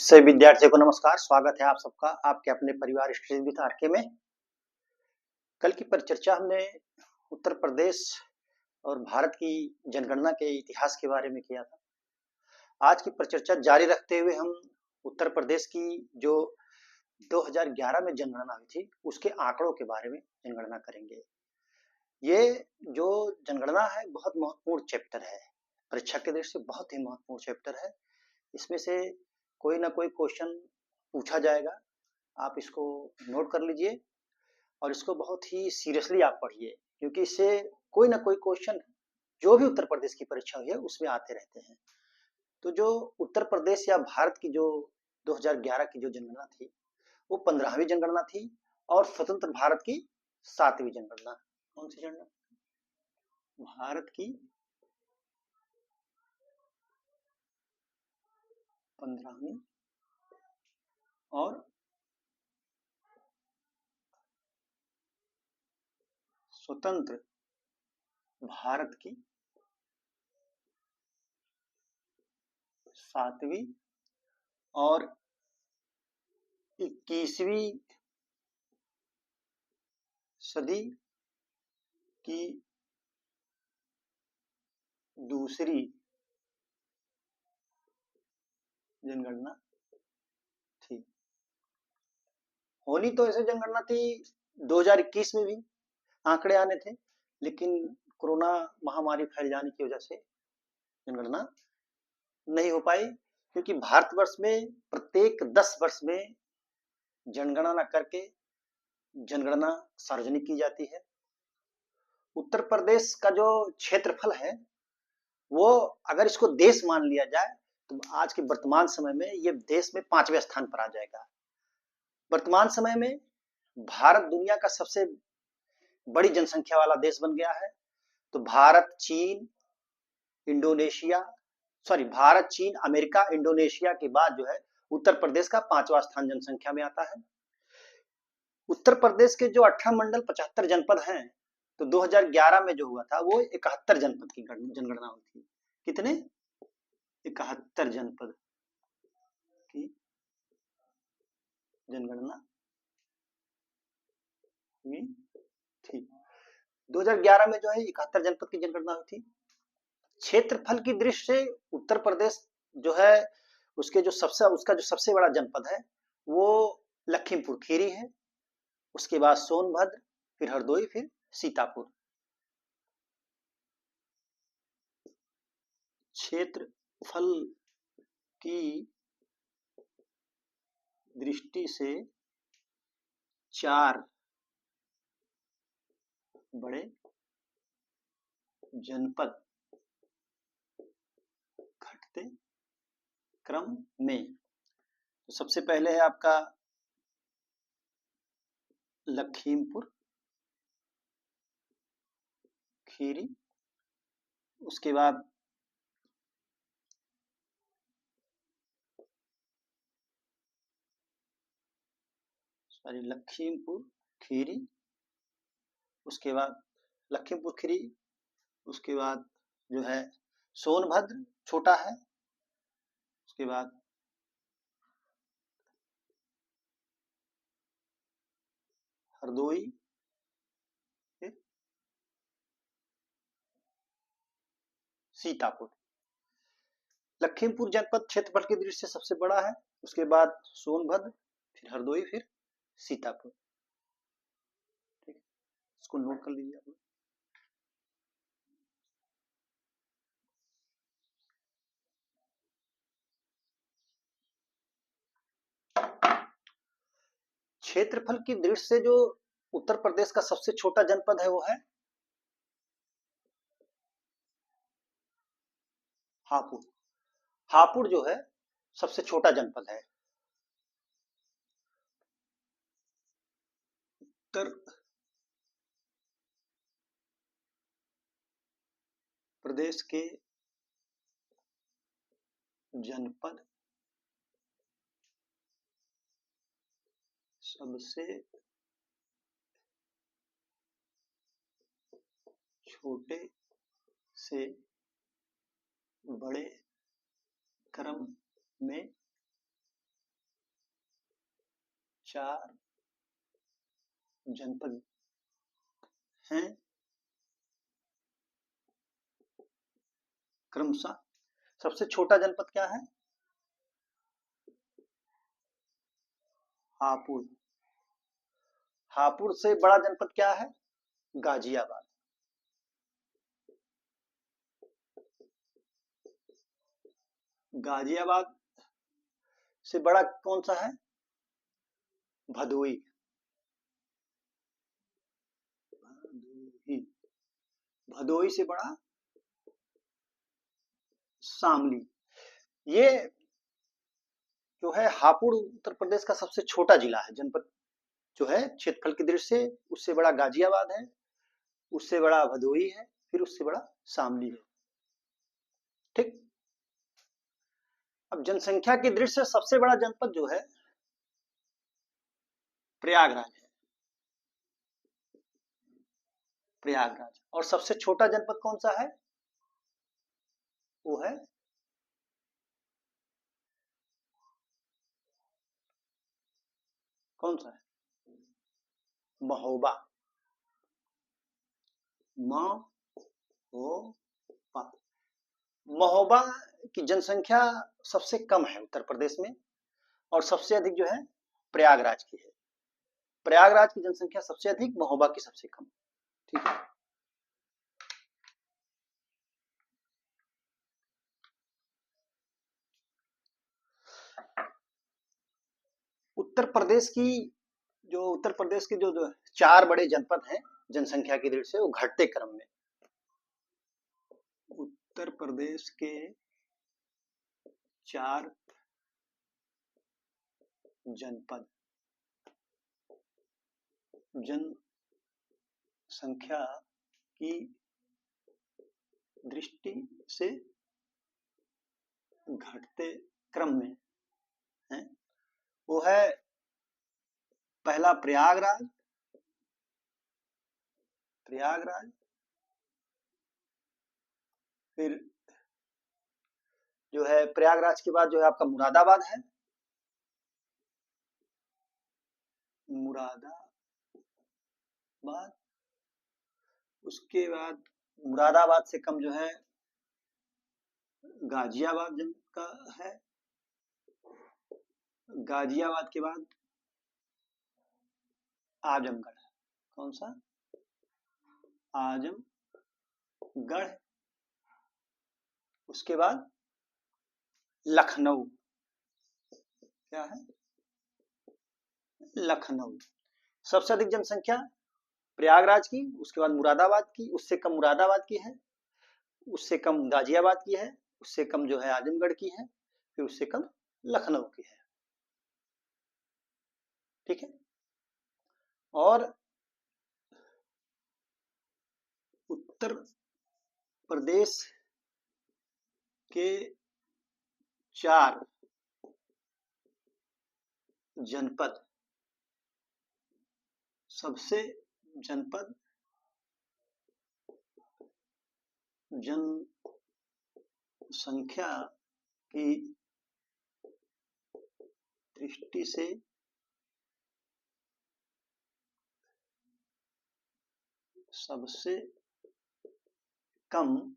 सभी विद्यार्थियों को नमस्कार। स्वागत है आप सबका आपके अपने परिवार स्टडी विद आरके में। कल की परिचर्चा हमने उत्तर प्रदेश और भारत की जनगणना के इतिहास के बारे में किया था। आज की परिचर्चा जारी रखते हुए हम उत्तर प्रदेश की जो 2011 में जनगणना हुई थी उसके आंकड़ों के बारे में जनगणना करेंगे। ये जो जनगणना है बहुत महत्वपूर्ण चैप्टर है, परीक्षा के दृष्टि से बहुत ही महत्वपूर्ण चैप्टर है। इसमें से कोई ना कोई क्वेश्चन पूछा जाएगा, आप इसको नोट कर लीजिए और इसको बहुत ही सीरियसली आप पढ़िए, क्योंकि इससे कोई ना कोई क्वेश्चन जो भी उत्तर प्रदेश की परीक्षा हुई है उसमें आते रहते हैं। तो जो उत्तर प्रदेश या भारत की जो 2011 की जो जनगणना थी वो 15वीं जनगणना थी और स्वतंत्र भारत की 7वीं जनगणना। कौन सी जनगणना? भारत की 15वीं और स्वतंत्र भारत की 7वीं और 21वीं सदी की दूसरी जनगणना थी। होनी तो ऐसे जनगणना थी 2021 में भी आंकड़े आने थे, लेकिन कोरोना महामारी फैल जाने की वजह से जनगणना नहीं हो पाई, क्योंकि भारतवर्ष में प्रत्येक 10 वर्ष में जनगणना करके जनगणना सार्वजनिक की जाती है। उत्तर प्रदेश का जो क्षेत्रफल है वो अगर इसको देश मान लिया जाए तो आज के वर्तमान समय में ये देश में 5वें स्थान पर आ जाएगा। वर्तमान समय में भारत दुनिया का सबसे बड़ी जनसंख्या वाला देश बन गया है। तो भारत चीन अमेरिका इंडोनेशिया के बाद जो है उत्तर प्रदेश का 5वां स्थान जनसंख्या में आता है। उत्तर प्रदेश के जो 18 मंडल 75 जनपद हैं, तो 2011 में जो हुआ था वो 71 जनपद की जनगणना हुई थी। कितने? 71 जनपद की जनगणना हुई थी। 2011 में जो है 71 जनपद की जनगणना हुई थी। क्षेत्रफल की दृष्टि से उत्तर प्रदेश जो है उसका जो सबसे बड़ा जनपद है वो लखीमपुर खीरी है, उसके बाद सोनभद्र, फिर हरदोई, फिर सीतापुर। क्षेत्रफल की दृष्टि से 4 बड़े जनपद घटते क्रम में। तो सबसे पहले है आपका लखीमपुर खीरी, उसके बाद लखीमपुर खीरी, उसके बाद लखीमपुर खीरी, उसके बाद जो है सोनभद्र छोटा है, उसके बाद हरदोई, फिर सीतापुर। लखीमपुर जनपद क्षेत्रफल की दृष्टि से सबसे बड़ा है, उसके बाद सोनभद्र, फिर हरदोई, फिर सीतापुर। ठीक है, इसको नोट कर लीजिए आप। क्षेत्रफल की दृष्टि से जो उत्तर प्रदेश का सबसे छोटा जनपद है वो है हापुड़। हापुड़ जो है सबसे छोटा जनपद है। उत्तर प्रदेश के जनपद सबसे छोटे से बड़े क्रम में 4 जनपद हैं क्रमशः। सबसे छोटा जनपद क्या है? हापुड़। हापुड़ से बड़ा जनपद क्या है? गाजियाबाद। गाजियाबाद से बड़ा कौन सा है? भदोई। भदोई से बड़ा शामली। ये जो है हापुड़ उत्तर प्रदेश का सबसे छोटा जिला है, जनपद जो है क्षेत्रफल की दृष्टि से उससे बड़ा गाजियाबाद है, उससे बड़ा भदोई है, फिर उससे बड़ा शामली है। ठीक। अब जनसंख्या की दृष्टि से सबसे बड़ा जनपद जो है प्रयागराज है। प्रयागराज। और सबसे छोटा जनपद कौन सा है? वो है कौन सा है? महोबा। महोबा। महोबा की जनसंख्या सबसे कम है उत्तर प्रदेश में, और सबसे अधिक जो है प्रयागराज की है। प्रयागराज की जनसंख्या सबसे अधिक, महोबा की सबसे कम। ठीक है। उत्तर प्रदेश के जो 4 बड़े जनपद हैं जनसंख्या की दृष्टि से, वो घटते क्रम में। उत्तर प्रदेश के 4 जनपद जनसंख्या की दृष्टि से घटते क्रम में है। वो है पहला प्रयागराज। फिर जो है प्रयागराज के बाद जो है आपका मुरादाबाद है। मुरादाबाद। उसके बाद मुरादाबाद से कम जो है गाजियाबाद का है। गाजियाबाद के बाद आजमगढ़। कौन सा? आजमगढ़। उसके बाद लखनऊ। क्या है? लखनऊ। सबसे अधिक जनसंख्या प्रयागराज की, उसके बाद मुरादाबाद की, उससे कम मुरादाबाद की है, उससे कम गाजियाबाद की है, उससे कम जो है आजमगढ़ की है, फिर उससे कम लखनऊ की है। ठीक है। और उत्तर प्रदेश के 4 जनपद सबसे जनसंख्या की दृष्टि से सबसे कम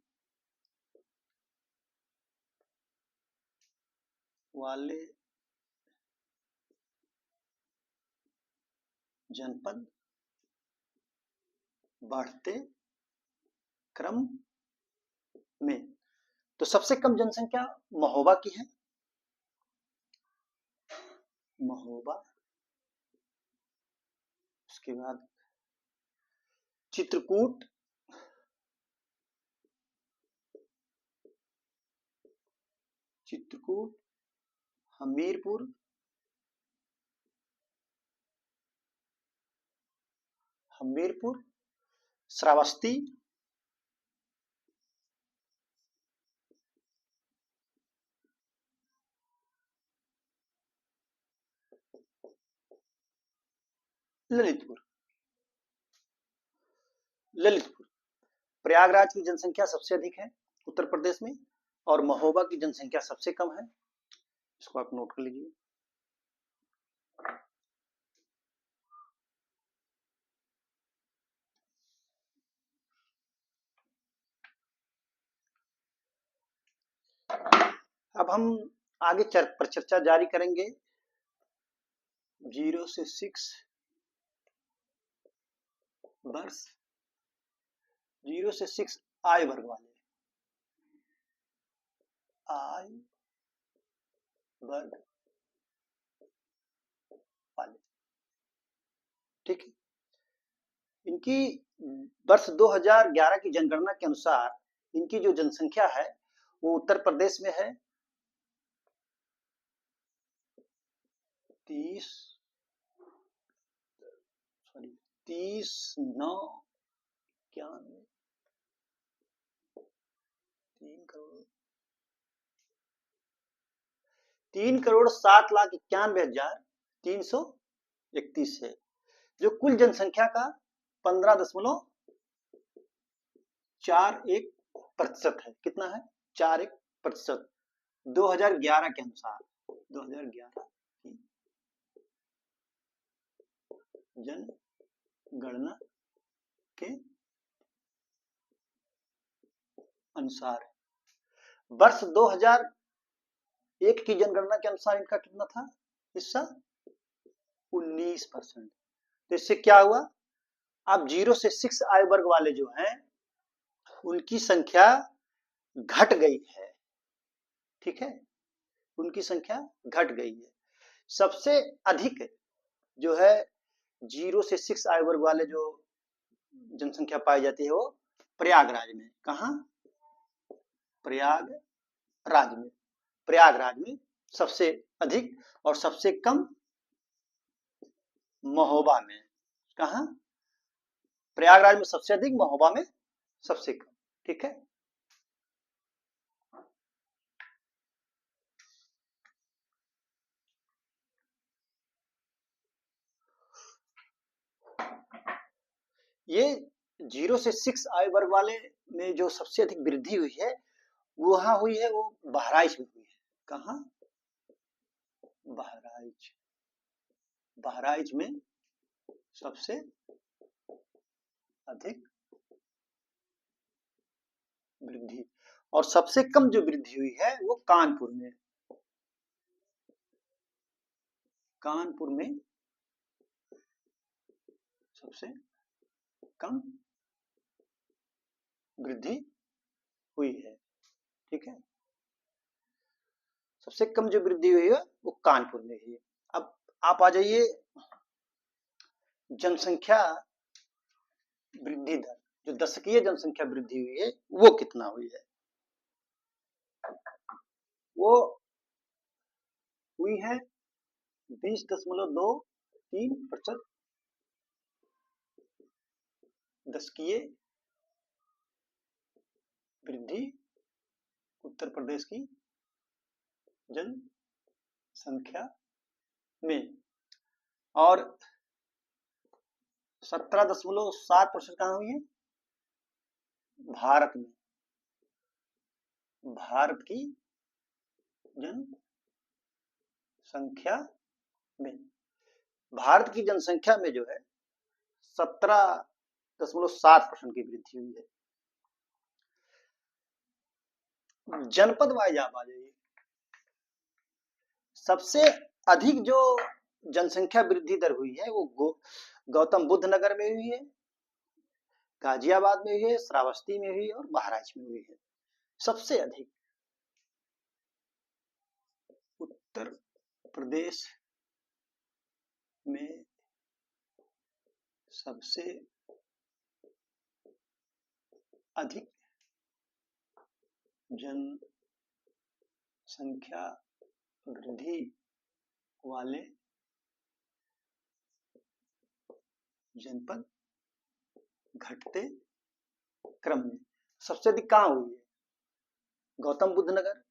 वाले जनपद बढ़ते क्रम में। तो सबसे कम जनसंख्या महोबा की है। महोबा। उसके बाद चित्रकूट। हमीरपुर। श्रावस्ती। ललितपुर। प्रयागराज की जनसंख्या सबसे अधिक है उत्तर प्रदेश में, और महोबा की जनसंख्या सबसे कम है। इसको आप नोट कर लीजिए। अब हम आगे पर चर्चा जारी करेंगे 0 से 6 वर्ष, 0 से 6 आय वर्ग वाले, आय वर्ग वाले, ठीक है। इनकी वर्ष 2011 की जनगणना के अनुसार इनकी जो जनसंख्या है वो उत्तर प्रदेश में है 30 9 91 3,07,91,331 है, जो कुल जनसंख्या का 15.41% है। कितना है? 41%। 2011 के अनुसार, 2011 की जनगणना के अनुसार। वर्ष 2001 की जनगणना के अनुसार इनका कितना था हिस्सा? 19%। तो इससे क्या हुआ? अब 0 से 6 आय वर्ग वाले जो हैं उनकी संख्या घट गई है, ठीक है, उनकी संख्या घट गई है। सबसे अधिक जो है 0 से 6 आयु वर्ग वाले जो जनसंख्या पाई जाती है वो प्रयागराज में। कहाँ? प्रयागराज में। प्रयागराज में सबसे अधिक और सबसे कम महोबा में। कहाँ? प्रयागराज में सबसे अधिक, महोबा में सबसे कम, ठीक है। ये 0 से 6 आयु वर्ग वाले में जो सबसे अधिक वृद्धि हुई है वहां हुई है, वो बहराइच में हुई है। कहाँ? बहराइच। बहराइच में सबसे अधिक वृद्धि, और सबसे कम जो वृद्धि हुई है वो कानपुर में। कानपुर में सबसे कम वृद्धि हुई है, ठीक है। सबसे कम जो वृद्धि हुई है वो कानपुर में ही है। अब आप आ जाइए जनसंख्या वृद्धि दर, जो दशकीय जनसंख्या वृद्धि हुई है वो कितना हुई है? वो हुई है 20.23% दशकीय वृद्धि उत्तर प्रदेश की जनसंख्या में, और 17.7% कहाँ हुई है? भारत में। भारत की जनसंख्या में, भारत की जनसंख्या में जो है 17.7% की वृद्धि हुई है। जनपद वाइज आप आ जाइए। सबसे अधिक जो जनसंख्या वृद्धि दर हुई है वो गौतम बुद्ध नगर में हुई है, गाजियाबाद में हुई है, श्रावस्ती में हुई है और बहराइच में हुई है। सबसे अधिक उत्तर प्रदेश में सबसे अधिक जनसंख्या वृद्धि वाले जनपद घटते क्रम में सबसे अधिक कहाँ हुई है? गौतम बुद्ध नगर,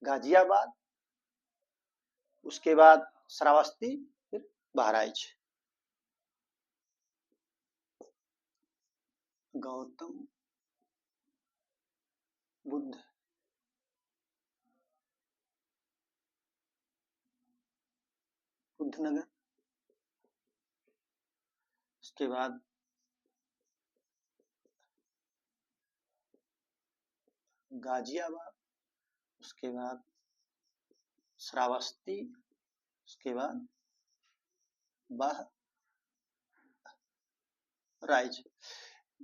गाजियाबाद, उसके बाद श्रावस्ती, फिर बहराइच। गौतम बुद्ध नगर, उसके बाद गाजियाबाद, उसके बाद श्रावस्ती, उसके बाद बहराइच।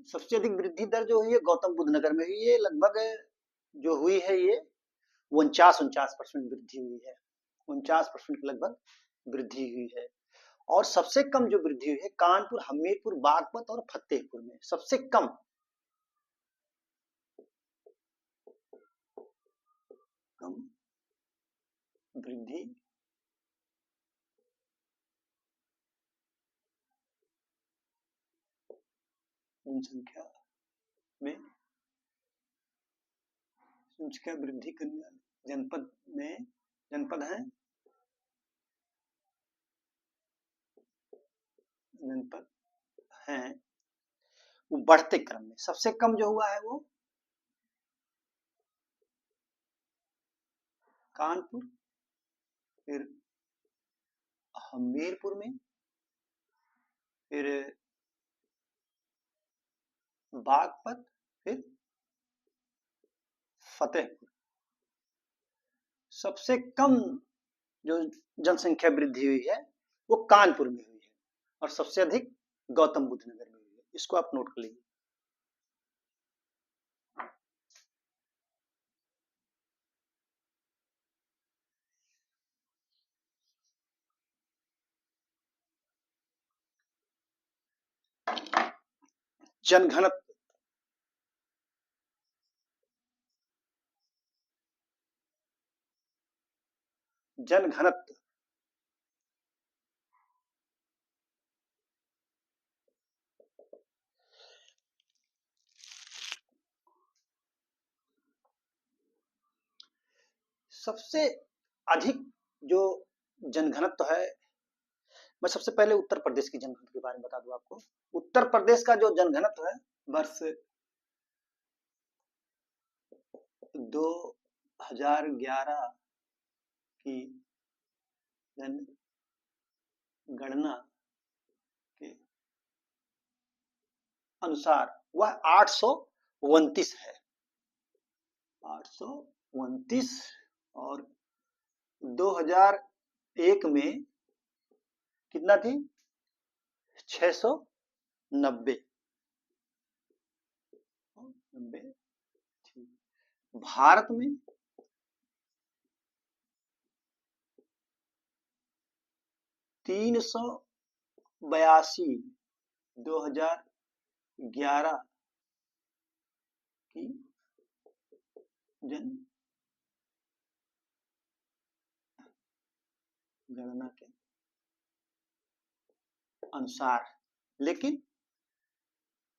सबसे अधिक वृद्धि दर जो हुई है गौतम बुद्ध नगर में हुई है, लगभग जो हुई है ये 49% वृद्धि हुई है, 49% लगभग वृद्धि हुई है। और सबसे कम जो वृद्धि हुई है कानपुर, हमीरपुर, बागपत और फतेहपुर में सबसे कम वृद्धि जनसंख्या में जनसंख्या वृद्धि करने वाले जनपद है, जनपद हैं वो बढ़ते क्रम में। सबसे कम जो हुआ है वो कानपुर, फिर हमीरपुर में, फिर बागपत, फिर फतेहपुर। सबसे कम जो जनसंख्या वृद्धि हुई है वो कानपुर में हुई है और सबसे अधिक गौतम बुद्ध नगर में हुई है। इसको आप नोट कर लीजिए। जनघनत्व, जनघनत्व सबसे अधिक जो जनघनत्व है, मैं सबसे पहले उत्तर प्रदेश की जनघनत्व के बारे में बता दूं आपको। उत्तर प्रदेश का जो जनघनत्व है वर्ष 2011 की जनगणना के अनुसार वह 829 है, 829। और 2001 में कितना थी? 690। भारत में 382 2011 की जनगणना के अनुसार, लेकिन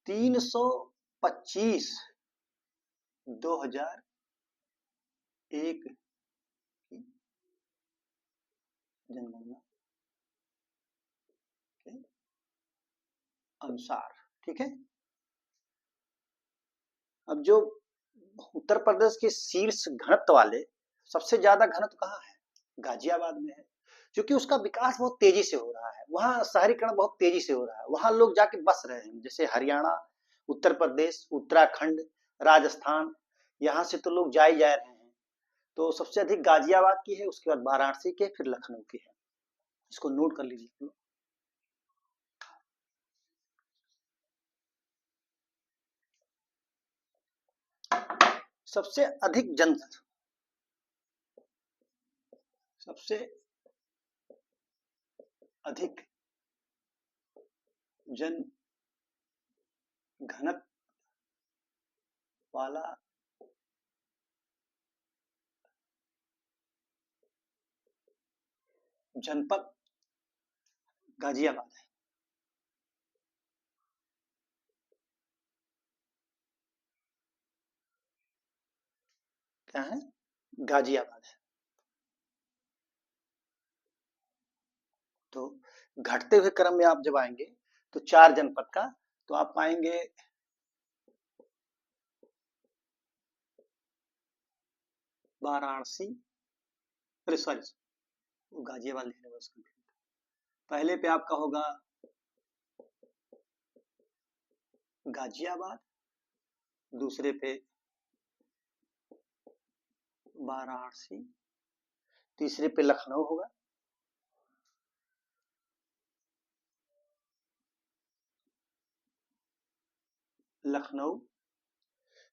325 2001 की जनगणना के अनुसार। ठीक है। अब जो उत्तर प्रदेश के शीर्ष घनत्व वाले, सबसे ज्यादा घनत्व कहाँ है? गाजियाबाद में है, क्योंकि उसका विकास बहुत तेजी से हो रहा है। वहाँ शहरीकरण बहुत तेजी से हो रहा है, वहाँ लोग जाके बस रहे हैं। जैसे हरियाणा, उत्तर प्रदेश, उत्तराखंड, राजस्थान, यहाँ से तो लोग जा ही जा रहे हैं। तो सबसे अधिक गाजियाबाद की है, उसके बाद वाराणसी के, फिर लखनऊ की है। इसको नोट कर लीजिए। सबसे अधिक जन घनत्व वाला जनपद गाजियाबाद है। क्या है? गाजियाबाद है। तो घटते हुए क्रम में आप जब आएंगे तो 4 जनपद का, तो आप पाएंगे वाराणसी, अरे सॉरी, गाजियाबाद लिखने में उसका पहले पे आपका होगा गाजियाबाद, दूसरे पे वाराणसी, तीसरे पे लखनऊ होगा, लखनऊ।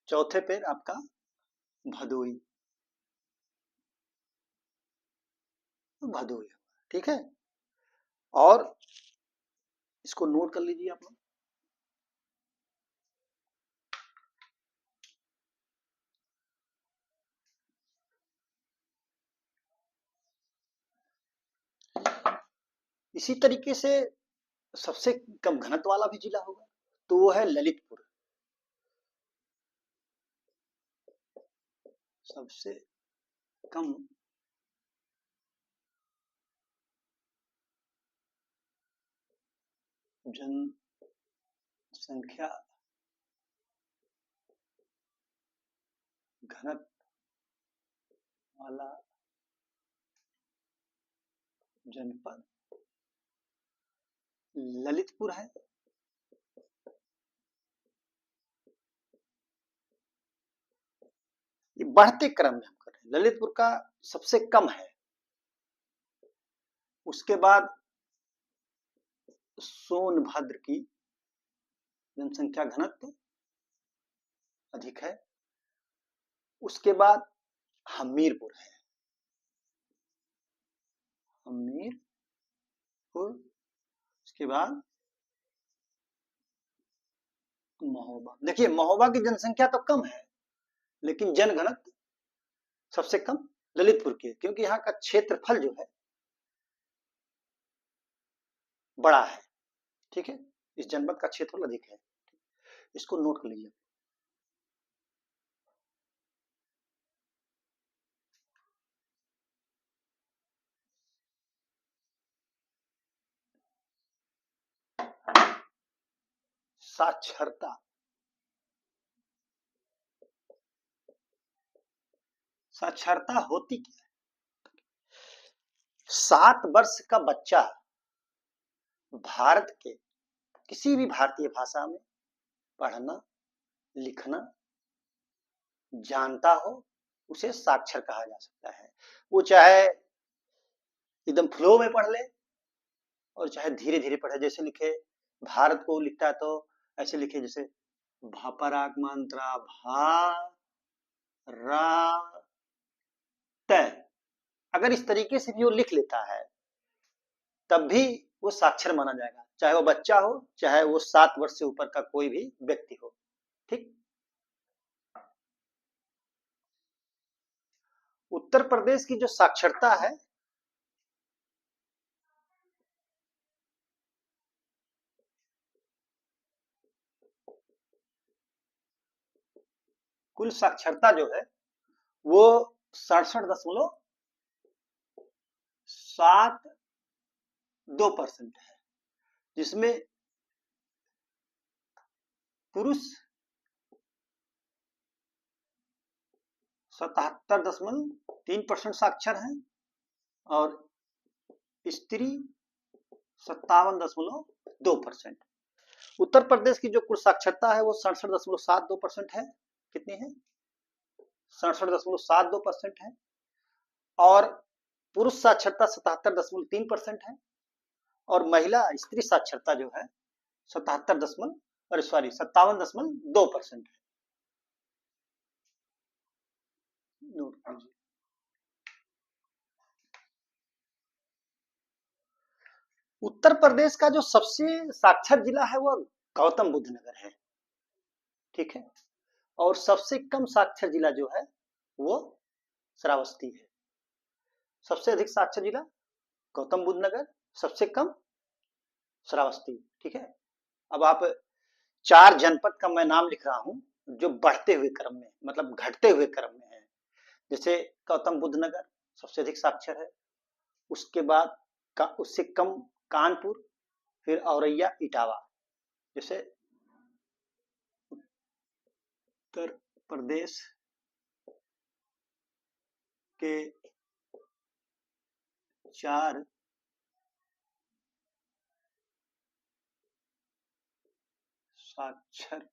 चौथे पे आपका भदोई, भदोई, ठीक है। और इसको नोट कर लीजिए आप लोग। इसी तरीके से सबसे कम घनत्व वाला भी जिला होगा, तो वो है ललितपुर। सबसे कम जनसंख्या घनत्व वाला जनपद ललितपुर है। ये बढ़ते क्रम में हम कर रहे हैं, ललितपुर का सबसे कम है, उसके बाद सोनभद्र की जनसंख्या घनत्व अधिक है, उसके बाद हमीरपुर है, हमीरपुर, उसके बाद महोबा। देखिए महोबा की जनसंख्या तो कम है, लेकिन जनघनत्व सबसे कम ललितपुर की है, क्योंकि यहाँ का क्षेत्रफल जो है बड़ा है, ठीक है। इस जनपद का क्षेत्रफल अधिक है, इसको नोट कर लीजिए। साक्षरता, साक्षरता होती क्या है? 7 वर्ष का बच्चा भारत के किसी भी भारतीय भाषा में पढ़ना लिखना जानता हो, उसे साक्षर कहा जा सकता है। वो चाहे एकदम फ्लो में पढ़ ले और चाहे धीरे धीरे पढ़े। जैसे लिखे भारत को लिखता है तो ऐसे लिखे जैसे भापराग मात्रा भा रा त, अगर इस तरीके से भी वो लिख लेता है तब भी वो साक्षर माना जाएगा, चाहे वो बच्चा हो चाहे वो 7 वर्ष से ऊपर का कोई भी व्यक्ति हो, ठीक। उत्तर प्रदेश की जो साक्षरता है कुल साक्षरता जो है वो 67.72% है, जिसमें पुरुष 77.3% साक्षर है और स्त्री 57.2%। उत्तर प्रदेश की जो कुल साक्षरता है वो 67.72% है। कितनी है? 67.72% है। और पुरुष साक्षरता 77.3% है और महिला स्त्री साक्षरता जो है 57.2% है। नोट कीजिए। उत्तर प्रदेश का जो सबसे साक्षर जिला है वो गौतम बुद्ध नगर है, ठीक है। और सबसे कम साक्षर जिला जो है वो श्रावस्ती है। सबसे अधिक साक्षर जिला गौतम बुद्ध नगर, सबसे कम श्रावस्ती, ठीक है। अब आप 4 जनपद का मैं नाम लिख रहा हूं जो बढ़ते हुए क्रम में, मतलब घटते हुए क्रम में है। जैसे गौतम बुद्ध नगर सबसे अधिक साक्षर है, उसके बाद का उससे कम कानपुर, फिर औरैया इटावा। जैसे उत्तर प्रदेश के 4 साक्षर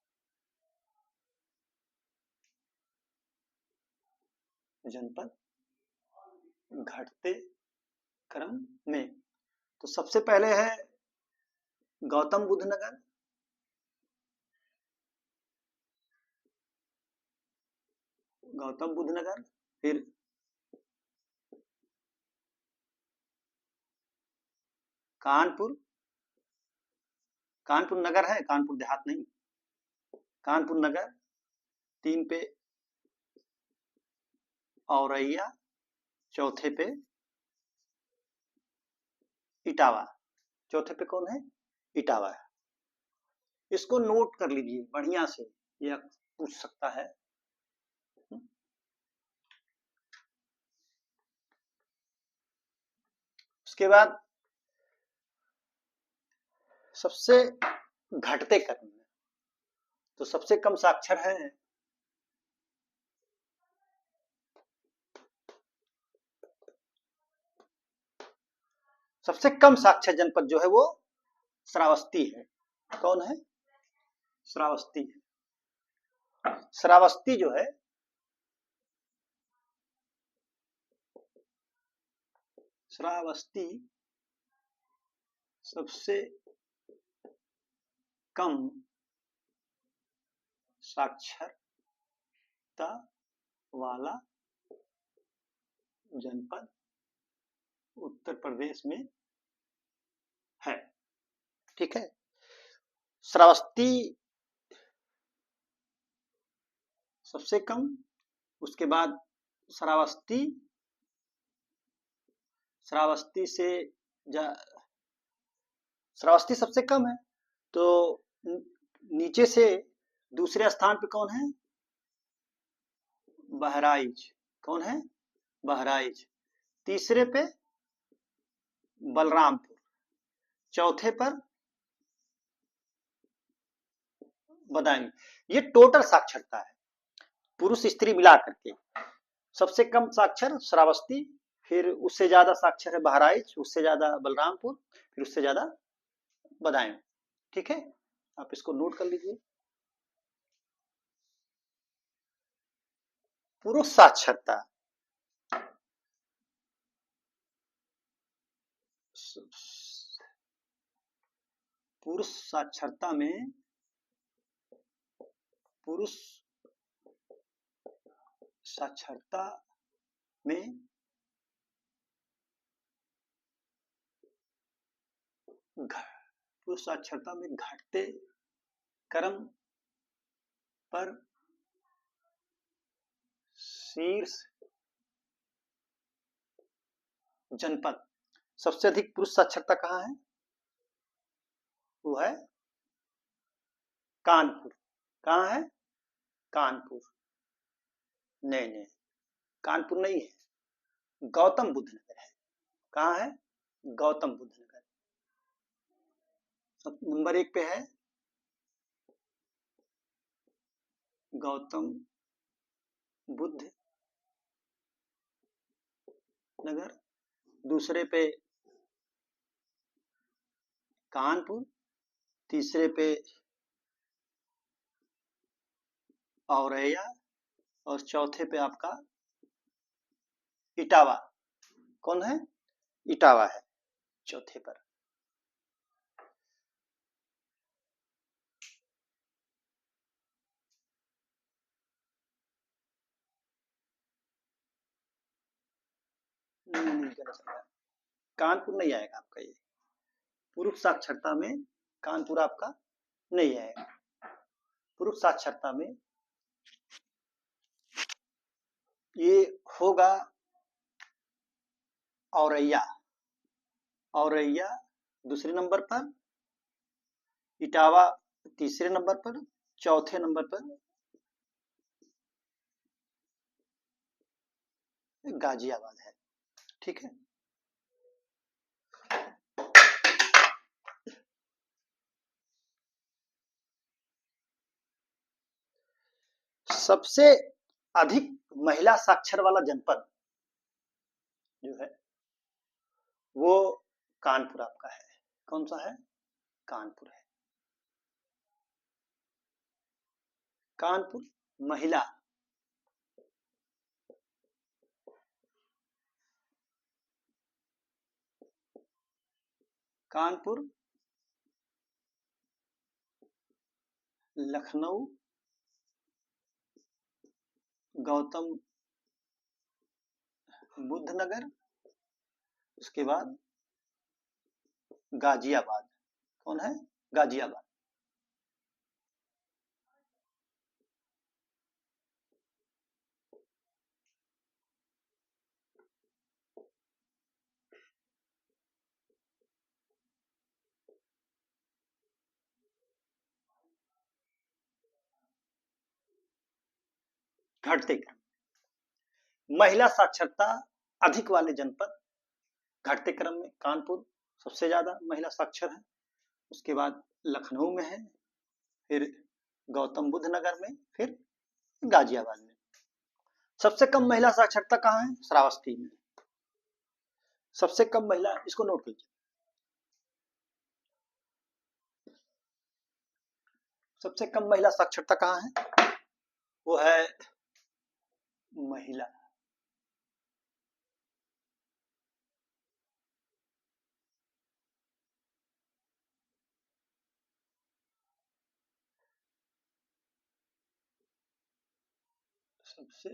जनपद घटते क्रम में। तो सबसे पहले है गौतम बुद्ध नगर, गौतम बुद्ध नगर, फिर कानपुर, कानपुर नगर है, कानपुर देहात नहीं, कानपुर नगर, 3 पे औरैया, चौथे पे इटावा, चौथे पे कौन है? इटावा है। इसको नोट कर लीजिए बढ़िया से, यह पूछ सकता है। उसके बाद सबसे घटते क्रम में, तो सबसे कम साक्षर है सबसे कम साक्षर जनपद जो है वो श्रावस्ती है। कौन है? श्रावस्ती है। श्रावस्ती जो है श्रावस्ती सबसे कम साक्षरता वाला जनपद उत्तर प्रदेश में है। ठीक है, श्रावस्ती सबसे कम, उसके बाद श्रावस्ती, श्रावस्ती से श्रावस्ती सबसे कम है, तो नीचे से दूसरे स्थान पे कौन है? बहराइच। कौन है? बहराइच। तीसरे पे बलरामपुर, चौथे पर बदायूं। ये टोटल साक्षरता है, पुरुष स्त्री मिला करके। सबसे कम साक्षर श्रावस्ती, फिर उससे ज्यादा साक्षर है बहराइच, उससे ज्यादा बलरामपुर, फिर उससे ज्यादा बदायूं। ठीक है, आप इसको नोट कर लीजिए। पुरुष साक्षरता, पुरुष साक्षरता में, पुरुष साक्षरता में पुरुष साक्षरता में घटते क्रम पर शीर्ष जनपद, सबसे अधिक पुरुष साक्षरता कहाँ है? वो है कानपुर। कहाँ है? कानपुर। नहीं नहीं, कानपुर नहीं है, गौतम बुद्ध नगर है। कहाँ है? गौतम बुद्ध नगर। सब नंबर 1 पे है गौतम बुद्ध नगर, दूसरे पे कानपुर, तीसरे पे औरैया, और चौथे पे आपका इटावा। कौन है? इटावा है चौथे पर। कानपुर नहीं आएगा आपका, ये पुरुष साक्षरता में कानपुर आपका नहीं आएगा। पुरुष साक्षरता में ये होगा औरैया, औरैया दूसरे नंबर पर, इटावा तीसरे नंबर पर, चौथे नंबर पर गाजियाबाद है। ठीक है, सबसे अधिक महिला साक्षर वाला जनपद जो है वो कानपुर आपका है। कौन सा है? कानपुर है। कानपुर महिला कानपुर, लखनऊ, गौतम बुद्ध नगर, उसके बाद गाजियाबाद। कौन है? गाजियाबाद। घटते क्रम, महिला साक्षरता अधिक वाले जनपद, घटते क्रम में कानपुर सबसे ज्यादा महिला साक्षर है, उसके बाद लखनऊ में है, फिर गौतम बुद्ध नगर में, फिर गाजियाबाद में। सबसे कम महिला साक्षरता कहाँ है? श्रावस्ती में। सबसे कम महिला, इसको नोट कीजिए, सबसे कम महिला साक्षरता कहाँ है? वो है महिला सबसे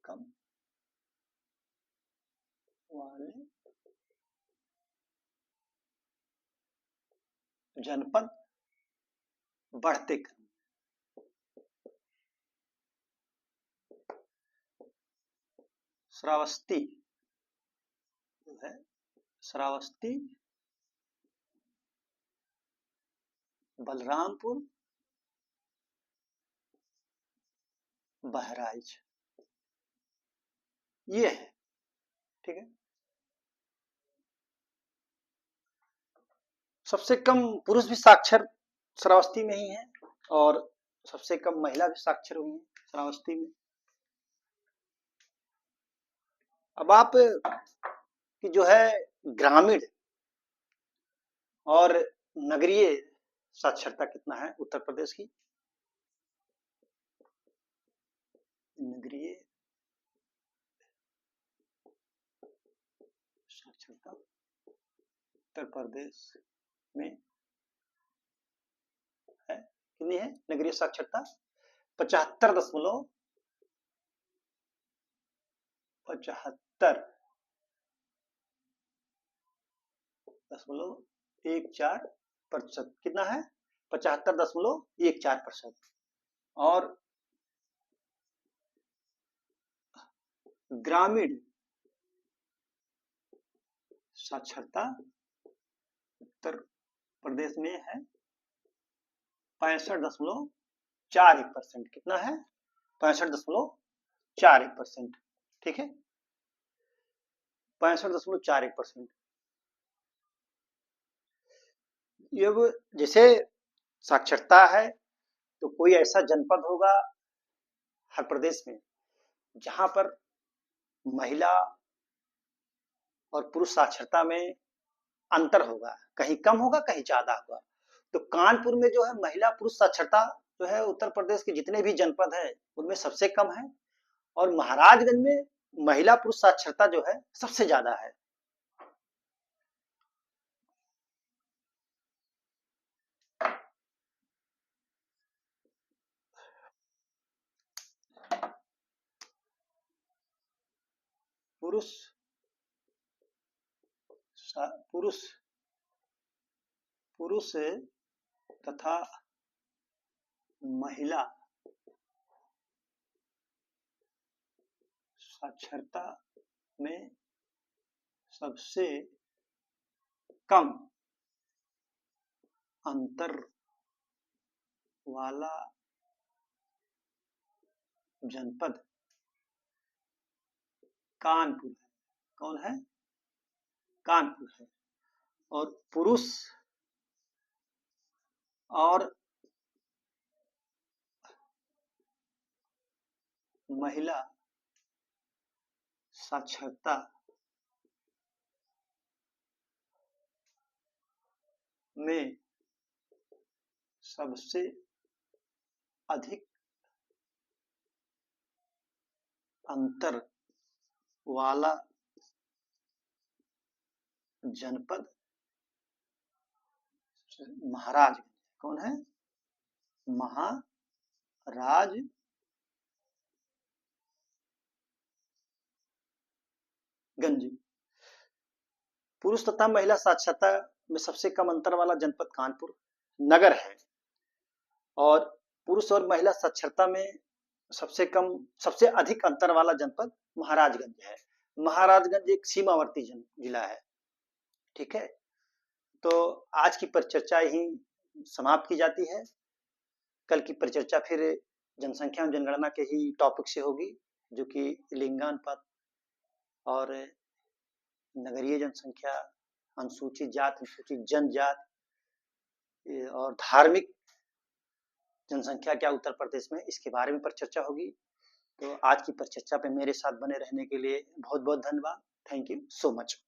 कम वाले जनपद, बढ़ते क्रम। श्रावस्ती जो है, श्रावस्ती, बलरामपुर, बहराइच, ये है। ठीक है, सबसे कम पुरुष भी साक्षर श्रावस्ती में ही है, और सबसे कम महिला भी साक्षर हुई है श्रावस्ती में। अब आप की जो है ग्रामीण और नगरीय साक्षरता कितना है उत्तर प्रदेश की? नगरीय साक्षरता उत्तर प्रदेश में है, कितनी है नगरीय साक्षरता? 75.75 14%। कितना है? 75.14%। और ग्रामीण साक्षरता उत्तर प्रदेश में है 65.41%। कितना है? 65.41%। ठीक है, 65.41%। ये जैसे साक्षरता है तो कोई ऐसा जनपद होगा हर प्रदेश में जहां पर महिला और पुरुष साक्षरता में अंतर होगा, कहीं कम होगा कहीं ज्यादा होगा। तो कानपुर में जो है महिला पुरुष साक्षरता जो है उत्तर प्रदेश के जितने भी जनपद है उनमें सबसे कम है, और महाराजगंज में महिला पुरुष साक्षरता जो है सबसे ज्यादा है। पुरुष पुरुष पुरुष तथा महिला साक्षरता में सबसे कम अंतर वाला जनपद कानपुर है। कौन है? कानपुर है। और पुरुष और महिला साक्षरता में सबसे अधिक अंतर वाला जनपद महाराजगंज। कौन है? महाराजगंज। पुरुष तथा महिला साक्षरता में सबसे कम अंतर वाला जनपद कानपुर नगर है और पुरुष और महिला साक्षरता में सबसे अधिक अंतर वाला जनपद महाराजगंज है। महाराजगंज एक सीमावर्ती जिला है। ठीक है, तो आज की परिचर्चा यही समाप्त की जाती है। कल की परिचर्चा फिर जनसंख्या और जनगणना के ही टॉपिक से होगी, जो कि लिंगानुपात और नगरीय जनसंख्या, अनुसूचित जाति, अनुसूचित जनजाति और धार्मिक जनसंख्या क्या उत्तर प्रदेश में, इसके बारे में परिचर्चा होगी। तो आज की परिचर्चा पे मेरे साथ बने रहने के लिए बहुत बहुत धन्यवाद। Thank you so much.